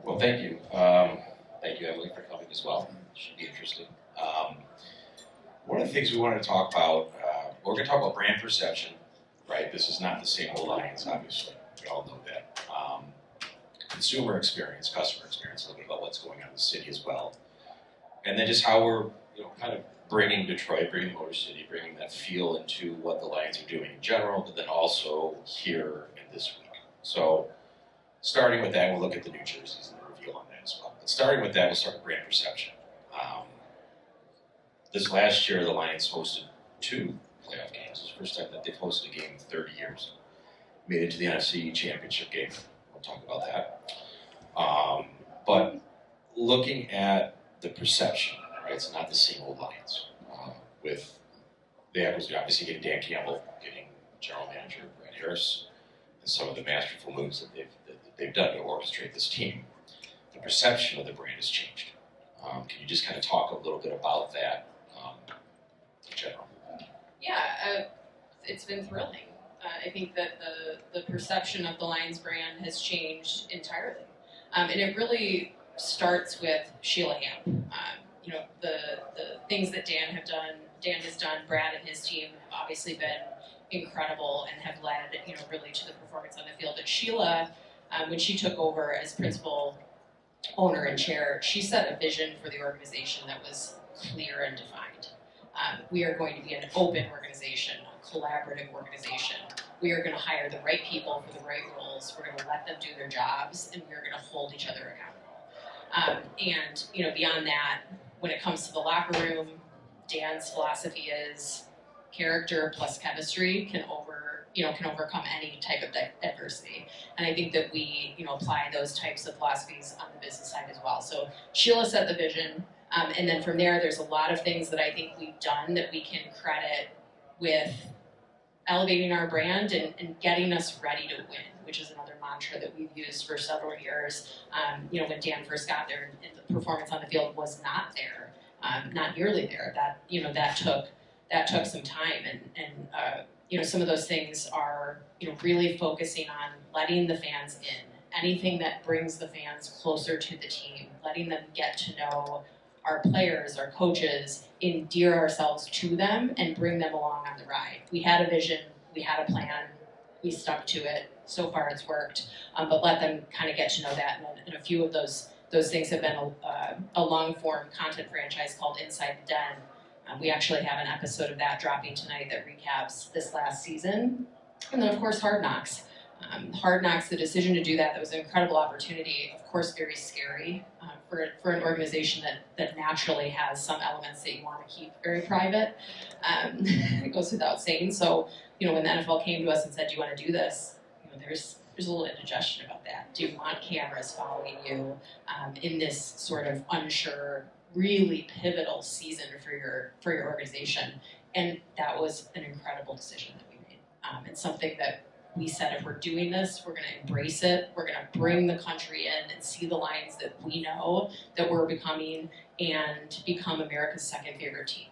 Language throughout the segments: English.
Well, thank you. Thank you, Emily, for coming as well. Should be interesting. One of the things we wanted to talk about, we're going to talk about brand perception, right? This is not the same old Lions, obviously. We all know that. Consumer experience, customer experience, a little bit about what's going on in the city as well. And then just how we're, kind of bringing Detroit, bringing Motor City, bringing that feel into what the Lions are doing in general, but then also here in this week. So, starting with that, we'll look at the new jerseys and the reveal on that as well. But starting with that, we'll start with brand perception. This last year, the Lions hosted 2 playoff games. It was the first time that they've hosted a game in 30 years. Made it to the NFC Championship game. We'll talk about that. But looking at the perception, right, it's not the same old Lions. With the acquisition, obviously getting Dan Campbell, getting General Manager Brad Harris, and some of the masterful moves that they've done to orchestrate this team, the perception of the brand has changed. Can you just kind of talk a little bit about that in general? Yeah, it's been thrilling. I think that the perception of the Lions brand has changed entirely. And it really starts with Sheila Hamp. The things that Dan has done, Brad and his team have obviously been incredible and have led, really to the performance on the field. But Sheila, when she took over as principal owner and chair, she set a vision for the organization that was clear and defined. We are going to be an open organization, a collaborative organization. We are going to hire the right people for the right roles. We're going to let them do their jobs, and we're going to hold each other accountable. And beyond that, when it comes to the locker room, Dan's philosophy is character plus chemistry can overcome any type of adversity. And I think that we, apply those types of philosophies on the business side as well. So Sheila set the vision, and then from there, there's a lot of things that I think we've done that we can credit with elevating our brand and getting us ready to win, which is another mantra that we've used for several years. When Dan first got there and the performance on the field was not there, not nearly there. That took some time, and some of those things are really focusing on letting the fans in. Anything that brings the fans closer to the team, letting them get to know our players, our coaches, endear ourselves to them, and bring them along on the ride. We had a vision, we had a plan, we stuck to it. So far, it's worked, but let them kind of get to know that. And a few of those things have been a long-form content franchise called Inside the Den. We actually have an episode of that dropping tonight that recaps this last season. And then, of course, Hard Knocks. Hard Knocks, the decision to do that was an incredible opportunity, of course very scary for an organization that naturally has some elements that you want to keep very private. It goes without saying. So, when the NFL came to us and said, do you want to do this? There's a little indigestion about that. Do you want cameras following you in this sort of unsure, really pivotal season for your organization? And that was an incredible decision that we made. And something that we said, if we're doing this, we're going to embrace it. We're going to bring the country in and see the Lions that we know that we're becoming and become America's second favorite team.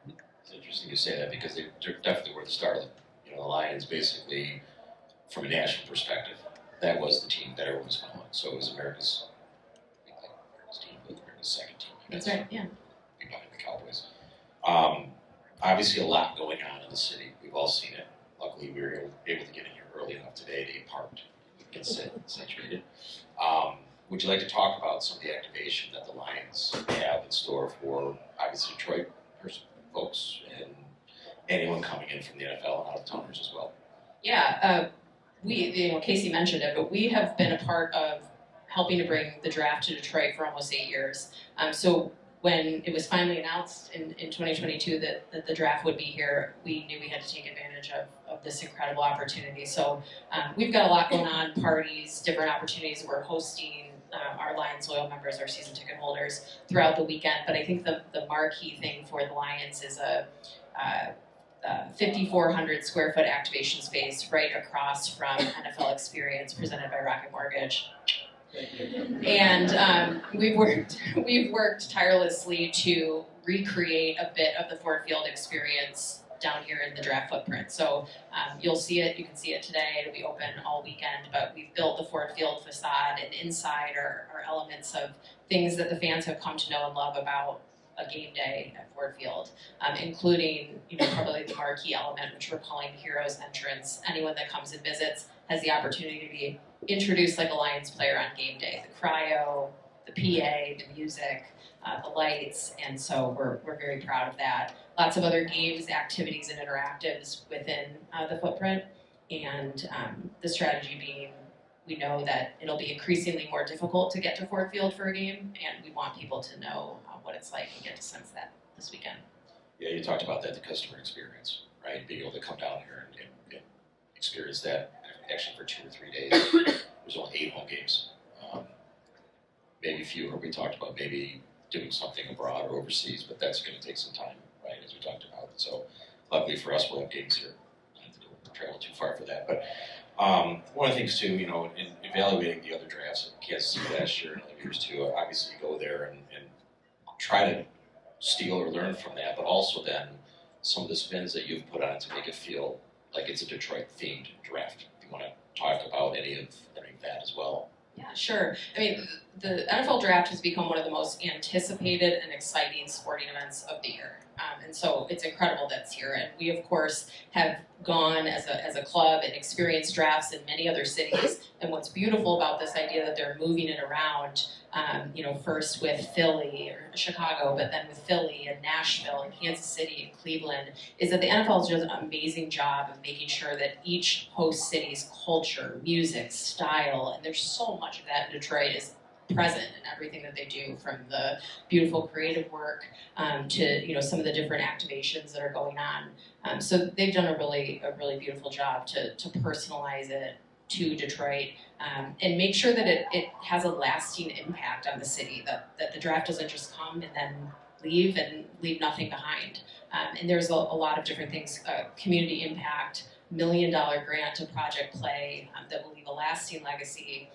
It's interesting you say that because they definitely were the start of the Lions, basically, from a national perspective. That was the team that everyone was following. So it was America's team, but America's second team. That's right, yeah. Behind the Cowboys. Obviously, a lot going on in the city. We've all seen it. Luckily, we were able to get in here early enough today to get parked, get saturated. Would you like to talk about some of the activation that the Lions have in store for, obviously, Detroit folks and anyone coming in from the NFL and out-of-towners as well? Yeah, Casey mentioned it, but we have been a part of helping to bring the draft to Detroit for almost 8 years. So when it was finally announced in 2022 that the draft would be here, we knew we had to take advantage of this incredible opportunity. So we've got a lot going on, parties, different opportunities that we're hosting, our Lions loyal members, our season ticket holders throughout the weekend. But I think the marquee thing for the Lions is a 5,400 square foot activation space right across from NFL Experience presented by Rocket Mortgage. And we've worked tirelessly to recreate a bit of the Ford Field experience down here in the draft footprint. So you'll see it, you can see it today, it'll be open all weekend, but we've built the Ford Field facade and inside are elements of things that the fans have come to know and love about a game day at Ford Field, including, probably the marquee element, which we're calling Heroes Entrance. Anyone that comes and visits has the opportunity to be introduced like a Lions player on game day. The cryo, the PA, the music, the lights, and so we're very proud of that. Lots of other games, activities, and interactives within the footprint, and the strategy being, we know that it'll be increasingly more difficult to get to Ford Field for a game, and we want people to know what it's like and get to sense that this weekend. Yeah, you talked about that, the customer experience, right? Being able to come down here and experience that actually for 2 or 3 days. There's only 8 home games, maybe fewer. We talked about maybe doing something abroad or overseas, but that's going to take some time, right, as we talked about. So luckily for us, we'll have games here. I don't have to go travel too far for that. But one of the things too, in evaluating the other drafts in Kansas City last year and other years too, obviously you go there and try to steal or learn from that, but also then some of the spins that you've put on to make it feel like it's a Detroit-themed draft. If you want to talk about any of that as well. Yeah, sure. I mean, the NFL draft has become one of the most anticipated and exciting sporting events of the year. And so it's incredible that it's here. And we, of course, have gone as a club and experienced drafts in many other cities. And what's beautiful about this idea that they're moving it around, first with Philly or Chicago, but then with Philly and Nashville and Kansas City and Cleveland, is that the NFL has done an amazing job of making sure that each host city's culture, music, style, and there's so much of that in Detroit, is present in everything that they do, from the beautiful creative work to some of the different activations that are going on. So they've done a really beautiful job to personalize it to Detroit and make sure that it has a lasting impact on the city, that the draft doesn't just come and then leave nothing behind. And there's a lot of different things, community impact, $1 million grant to Project Play that will leave a lasting legacy,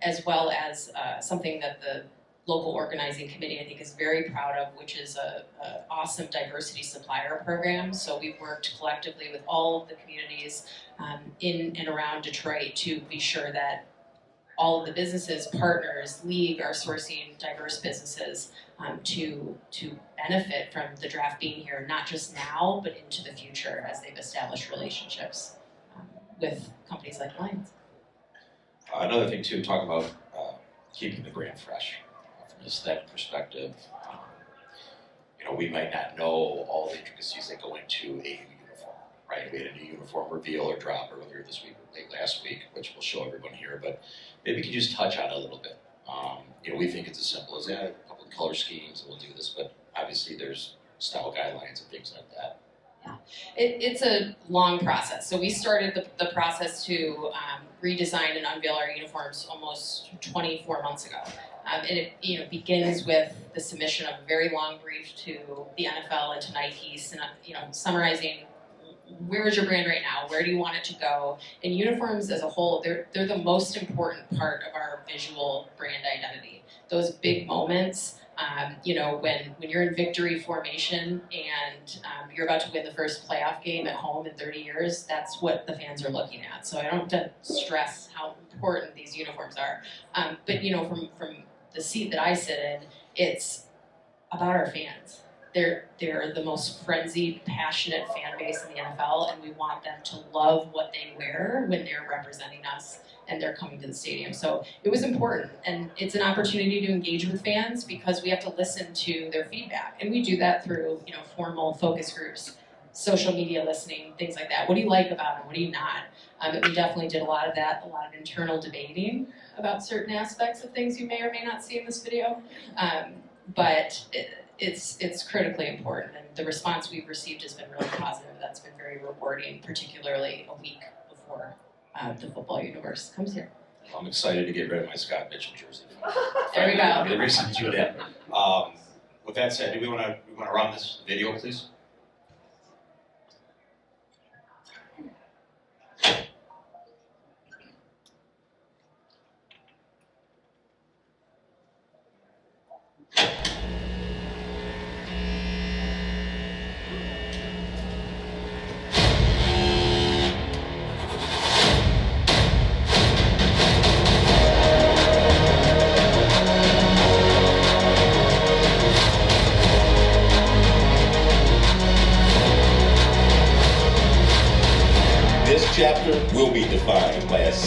as well as something that the local organizing committee, I think, is very proud of, which is a awesome diversity supplier program. So we've worked collectively with all of the communities in and around Detroit to be sure that all of the businesses, partners, league are sourcing diverse businesses to benefit from the draft being here, not just now, but into the future as they've established relationships with companies like Lions. Another thing too, talk about keeping the brand fresh from an aesthetic perspective. We might not know all the intricacies that go into a new uniform, right? We had a new uniform reveal or drop earlier this week, or late last week, which we'll show everyone here, but maybe you could just touch on it a little bit. We think it's as simple as that, a couple of color schemes, and we'll do this, but obviously there's style guidelines and things like that. Yeah, it's a long process. So we started the process to redesign and unveil our uniforms almost 24 months ago. And it begins with the submission of a very long brief to the NFL and to Nike, and summarizing where is your brand right now, where do you want it to go. And uniforms as a whole, they're the most important part of our visual brand identity. Those big moments. When you're in victory formation and you're about to win the first playoff game at home in 30 years, that's what the fans are looking at. So I don't have to stress how important these uniforms are. But from the seat that I sit in, it's about our fans. They're the most frenzied, passionate fan base in the NFL, and we want them to love what they wear when they're representing us and they're coming to the stadium. So it was important, and it's an opportunity to engage with fans because we have to listen to their feedback, and we do that through formal focus groups, social media listening, things like that. What do you like about them? What do you not? And we definitely did a lot of that, a lot of internal debating about certain aspects of things you may or may not see in this video. But it's critically important, and the response we've received has been really positive. That's been very rewarding, particularly a week before the football universe comes here. I'm excited to get rid of my Scott Mitchell jersey. There we go. I'm going to do that. With that said, do we want to run this video, please?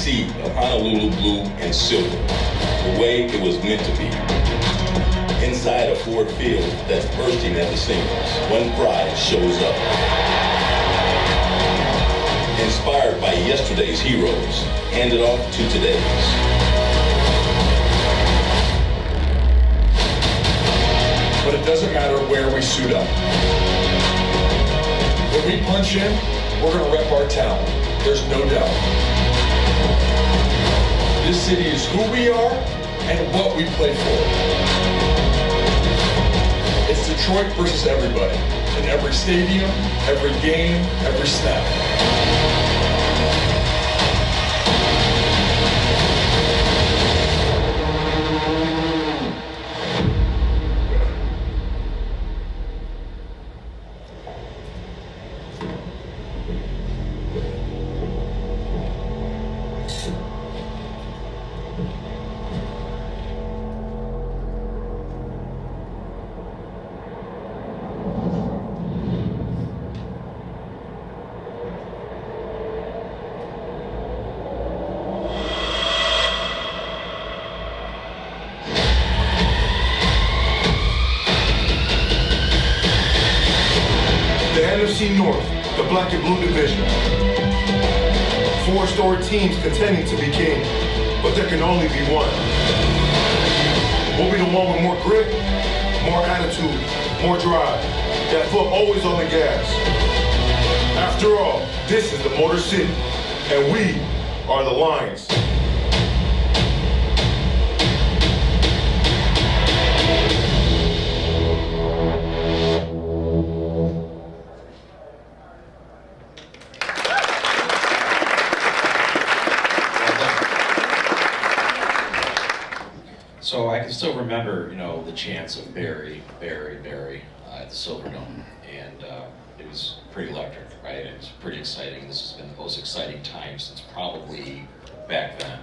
sea of Honolulu blue and silver, the way it was meant to be. Inside a Ford field that's bursting at the seams, one pride shows up. Inspired by yesterday's heroes, handed off to today's. But it doesn't matter where we suit up. When we punch in, we're gonna rep our town. There's no doubt. This city is who we are and what we play for. It's Detroit versus everybody. In every stadium, every game, every snap. NFC North, the black and blue division. Four storied teams contending to be king, but there can only be one. We'll be the one with more grit, more attitude, more drive, that foot always on the gas. After all, this is the Motor City, and we are the Lions. So I can still remember, the chants of Barry at the Silverdome, and it was pretty electric, right? It was pretty exciting. This has been the most exciting time since probably back then.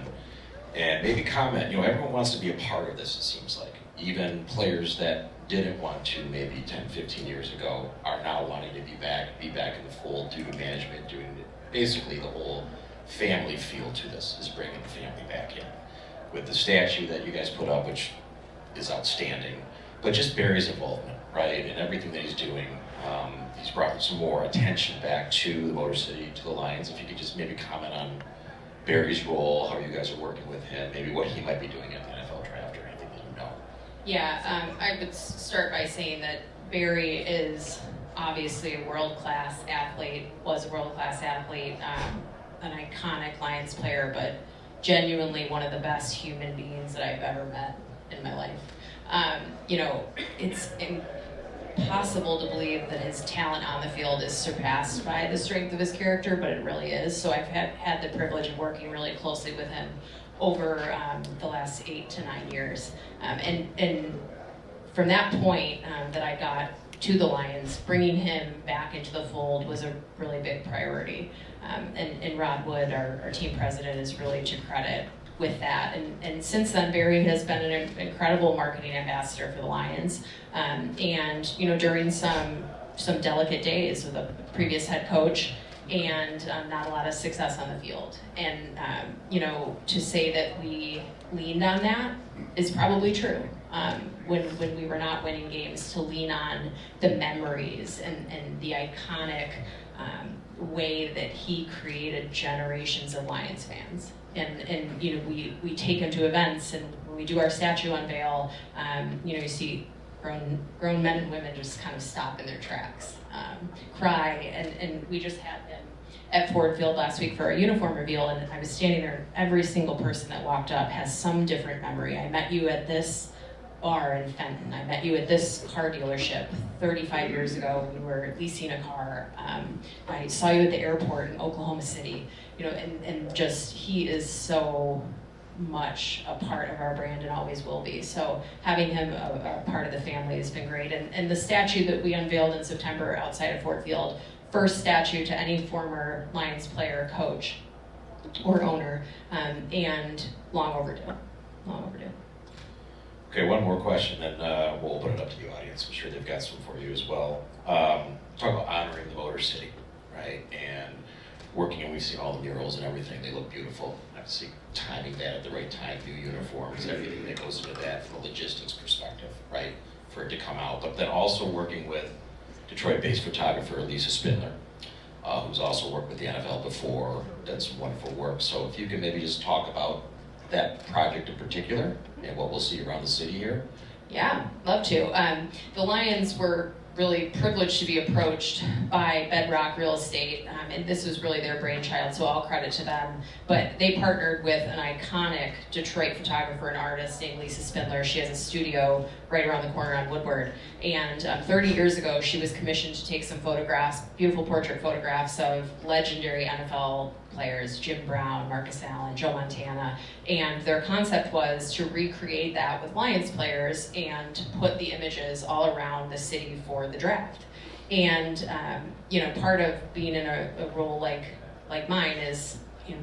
And maybe comment, everyone wants to be a part of this, it seems like. Even players that didn't want to maybe 10, 15 years ago are now wanting to be back in the fold due to management doing it. Basically, the whole family feel to this is bringing the family back in. With the statue that you guys put up, which is outstanding, but just Barry's involvement, right, and everything that he's doing. He's brought some more attention back to the Motor City, to the Lions. If you could just maybe comment on Barry's role, how you guys are working with him, maybe what he might be doing at the NFL draft or anything that you know. Yeah, I would start by saying that Barry is obviously a world-class athlete, was a world-class athlete, an iconic Lions player, but genuinely one of the best human beings that I've ever met in my life. It's impossible to believe that his talent on the field is surpassed by the strength of his character, but it really is. So I've had the privilege of working really closely with him over the last 8 to 9 years. And from that point that I got to the Lions, bringing him back into the fold was a really big priority. And Rod Wood, our team president, is really to credit with that. And since then, Barry has been an incredible marketing ambassador for the Lions. During some delicate days with a previous head coach and not a lot of success on the field. And, to say that we leaned on that is probably true. When we were not winning games, to lean on the memories and the iconic way that he created generations of Lions fans. And we take him to events, and when we do our statue unveil, you see grown men and women just kind of stop in their tracks, cry, and we just had him at Ford Field last week for our uniform reveal, and I was standing there, and every single person that walked up has some different memory. I met you at this bar in Fenton. I met you at this car dealership 35 years ago when we were leasing a car. I saw you at the airport in Oklahoma City. And just he is so much a part of our brand and always will be. So having him a part of the family has been great. And the statue that we unveiled in September outside of Ford Field, first statue to any former Lions player, coach, or owner, and long overdue. Okay, one more question, then we'll open it up to the audience. I'm sure they've got some for you as well. Talk about honoring the Motor City, right? And working, and we've seen all the murals and everything. They look beautiful. I obviously timing that at the right time, new uniforms, everything that goes into that from a logistics perspective, right? For it to come out, but then also working with Detroit-based photographer Lisa Spindler, who's also worked with the NFL before, done some wonderful work. So if you can maybe just talk about that project in particular and what we'll see around the city here. Yeah, love to. The Lions were really privileged to be approached by Bedrock Real Estate, and this was really their brainchild, so all credit to them. But they partnered with an iconic Detroit photographer and artist named Lisa Spindler. She has a studio right around the corner on Woodward. And 30 years ago, she was commissioned to take some photographs, beautiful portrait photographs of legendary NFL players, Jim Brown, Marcus Allen, Joe Montana. And their concept was to recreate that with Lions players and put the images all around the city for the draft. And part of being in a role like mine is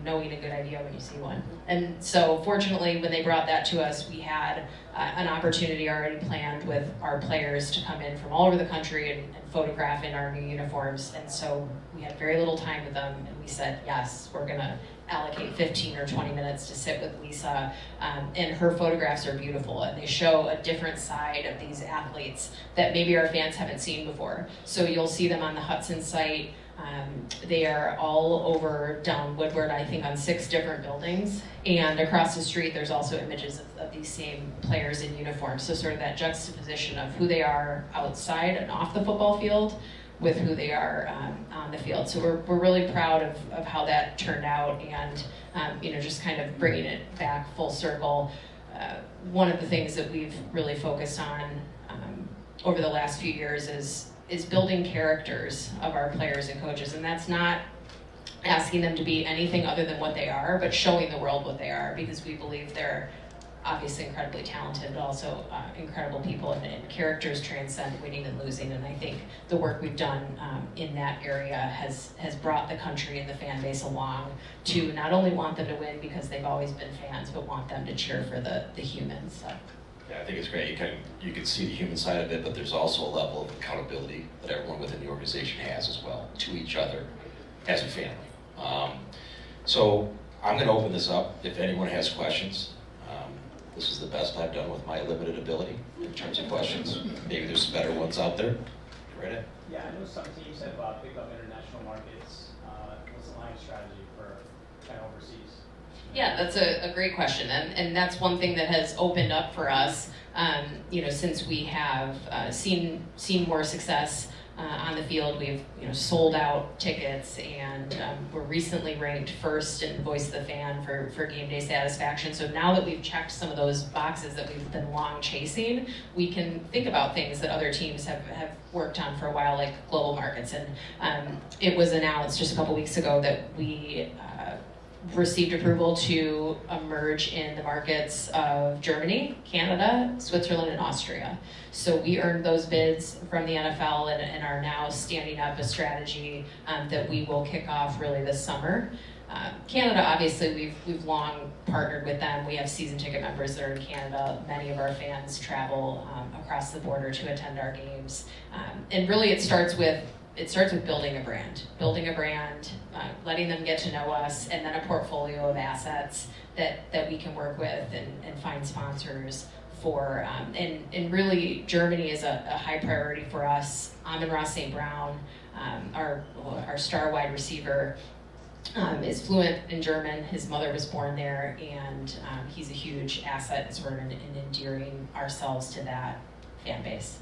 knowing a good idea when you see one. And so fortunately, when they brought that to us, we had an opportunity already planned with our players to come in from all over the country and photograph in our new uniforms. And so we had very little time with them, and we said, yes, we're gonna allocate 15 or 20 minutes to sit with Lisa, and her photographs are beautiful, and they show a different side of these athletes that maybe our fans haven't seen before. So you'll see them on the Hudson site. They are all over down Woodward, I think on 6 different buildings. And across the street, there's also images of these same players in uniform. So sort of that juxtaposition of who they are outside and off the football field with who they are on the field. So we're really proud of how that turned out, and just kind of bringing it back full circle. One of the things that we've really focused on over the last few years is building characters of our players and coaches, and that's not asking them to be anything other than what they are, but showing the world what they are, because we believe they're obviously incredibly talented, but also incredible people, and characters transcend winning and losing. And I think the work we've done in that area has brought the country and the fan base along to not only want them to win because they've always been fans, but want them to cheer for the humans. So. Yeah, I think it's great. You can see the human side of it, but there's also a level of accountability that everyone within the organization has as well to each other as a family. So I'm going to open this up. If anyone has questions, this is the best I've done with my limited ability in terms of questions. Maybe there's some better ones out there. Right in. Yeah, I know something you said about pick up international markets. What's the line strategy for kind of overseas? Yeah, that's a great question, and that's one thing that has opened up for us, since we have seen more success on the field. We've sold out tickets, and we're recently ranked first in Voice of the Fan for game day satisfaction. So now that we've checked some of those boxes that we've been long chasing, we can think about things that other teams have worked on for a while, like global markets. And it was announced just a couple weeks ago that we received approval to emerge in the markets of Germany, Canada, Switzerland, and Austria. So we earned those bids from the NFL and are now standing up a strategy that we will kick off really this summer. Canada, obviously, we've long partnered with them. We have season ticket members that are in Canada. Many of our fans travel across the border to attend our games. And really it starts with building a brand, letting them get to know us, and then a portfolio of assets that we can work with and find sponsors for. And really, Germany is a high priority for us. Amon-Ra St. Brown, our star wide receiver, is fluent in German. His mother was born there, and he's a huge asset and sort of in endearing ourselves to that fan base.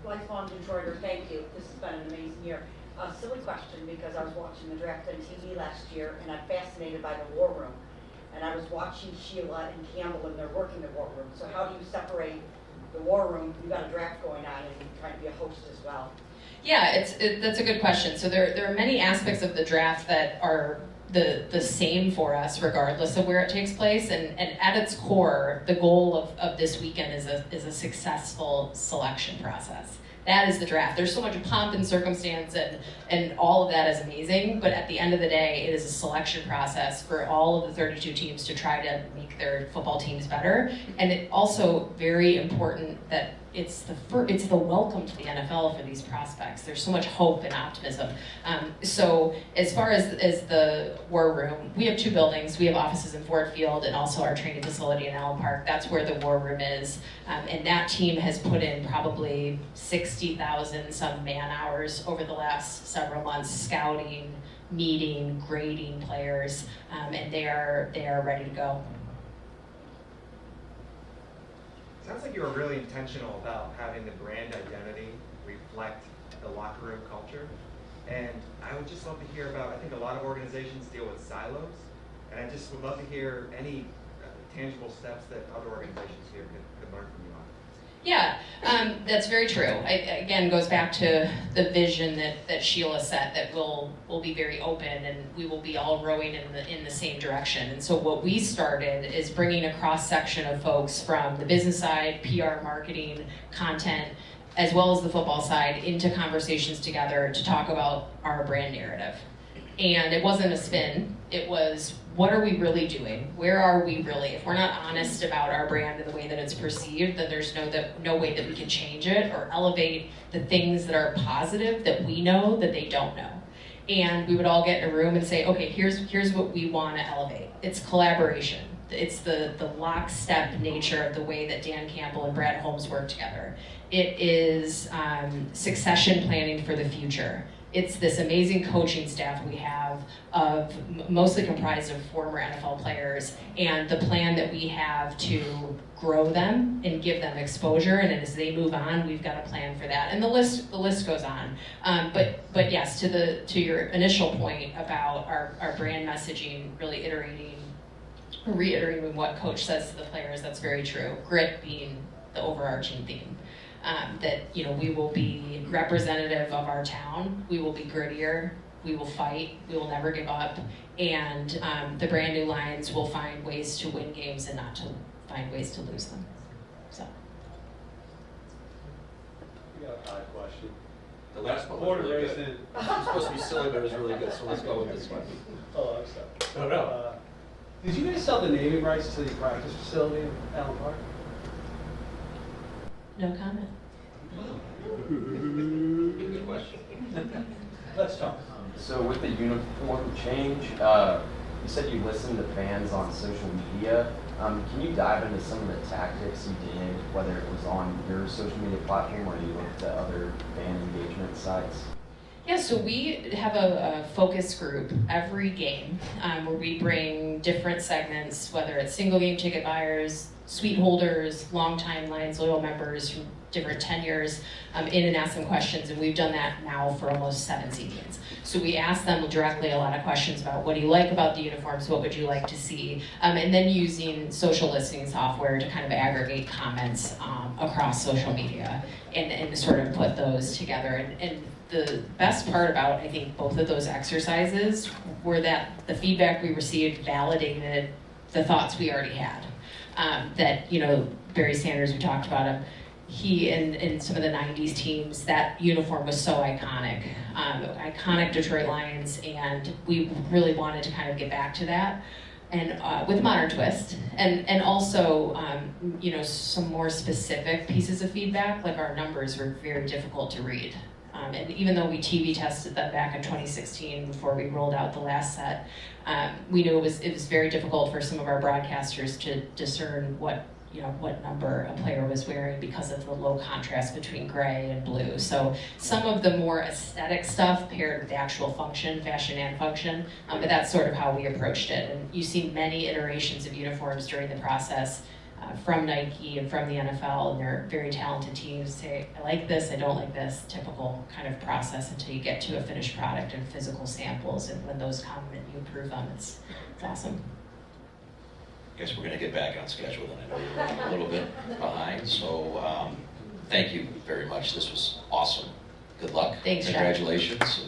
Lifelong Detroiter, thank you. This has been an amazing year. A silly question, because I was watching the draft on TV last year, and I'm fascinated by the war room. And I was watching Sheila and Campbell, and they're working the war room. So how do you separate the war room? You've got a draft going on, and you're trying to be a host as well. Yeah, that's a good question. So there are many aspects of the draft that are the same for us regardless of where it takes place, and at its core, the goal of this weekend is a successful selection process. That is the draft. There's so much pomp and circumstance, and all of that is amazing, but at the end of the day, it is a selection process for all of the 32 teams to try to make their football teams better. And it's also very important that it's the welcome to the NFL for these prospects. There's so much hope and optimism. So as far as the war room, we have 2 buildings. We have offices in Ford Field and also our training facility in Allen Park. That's where the war room is. And that team has put in probably 60,000 some man hours over the last several months, scouting, meeting, grading players, and they are ready to go. Sounds like you were really intentional about having the brand identity reflect the locker room culture. And I would just love to hear about, I think a lot of organizations deal with silos, and I just would love to hear any tangible steps that other organizations here could learn from you on. Yeah, that's very true. Again, goes back to the vision that Sheila set, that we'll be very open and we will be all rowing in the same direction. And so what we started is bringing a cross-section of folks from the business side, PR, marketing, content, as well as the football side, into conversations together to talk about our brand narrative. And it wasn't a spin, it was, what are we really doing? Where are we really? If we're not honest about our brand and the way that it's perceived, then there's no way that we can change it or elevate the things that are positive that we know that they don't know. And we would all get in a room and say, okay, here's what we want to elevate. It's collaboration. It's the lockstep nature of the way that Dan Campbell and Brad Holmes work together. It is succession planning for the future. It's this amazing coaching staff we have of mostly comprised of former NFL players, and the plan that we have to grow them and give them exposure, and as they move on, we've got a plan for that. And the list goes on. But yes, to your initial point about our brand messaging, really reiterating what Coach says to the players, that's very true. Grit being the overarching theme. That we will be representative of our town, we will be grittier, we will fight, we will never give up, and the brand new Lions will find ways to win games and not to find ways to lose them. So. We got a high question. The last one was really good. It was supposed to be silly, but it was really good, so let's go with this one. Oh, I'm sorry. No. Did you guys sell the naming rights to the practice facility in Allen Park? No comment. Good question. Let's talk. So with the uniform change, you said you listened to fans on social media. Can you dive into some of the tactics you did, whether it was on your social media platform or you looked at other fan engagement sites? Yeah, so we have a focus group every game where we bring different segments, whether it's single game ticket buyers, suite holders, longtime Lions loyal members from different tenures, in and ask them questions, and we've done that now for almost 7 seasons. So we ask them directly a lot of questions about what do you like about the uniforms, what would you like to see, and then using social listening software to kind of aggregate comments across social media and sort of put those together. And the best part about, I think, both of those exercises were that the feedback we received validated the thoughts we already had. That, Barry Sanders, we talked about him, he and some of the 90s teams, that uniform was so iconic. Iconic Detroit Lions, and we really wanted to kind of get back to that. And with a modern twist, and also, some more specific pieces of feedback, like our numbers were very difficult to read. And even though we TV tested them back in 2016 before we rolled out the last set, we knew it was very difficult for some of our broadcasters to discern what number a player was wearing because of the low contrast between gray and blue. So some of the more aesthetic stuff paired with the actual function, fashion and function, but that's sort of how we approached it. And you see many iterations of uniforms during the process from Nike and from the NFL, and they're very talented teams say, I like this, I don't like this, typical kind of process until you get to a finished product and physical samples, and when those come and you approve them, it's awesome. I guess we're going to get back on schedule, and I know we're running a little bit behind, so thank you very much. This was awesome. Good luck. Thanks, John. Congratulations.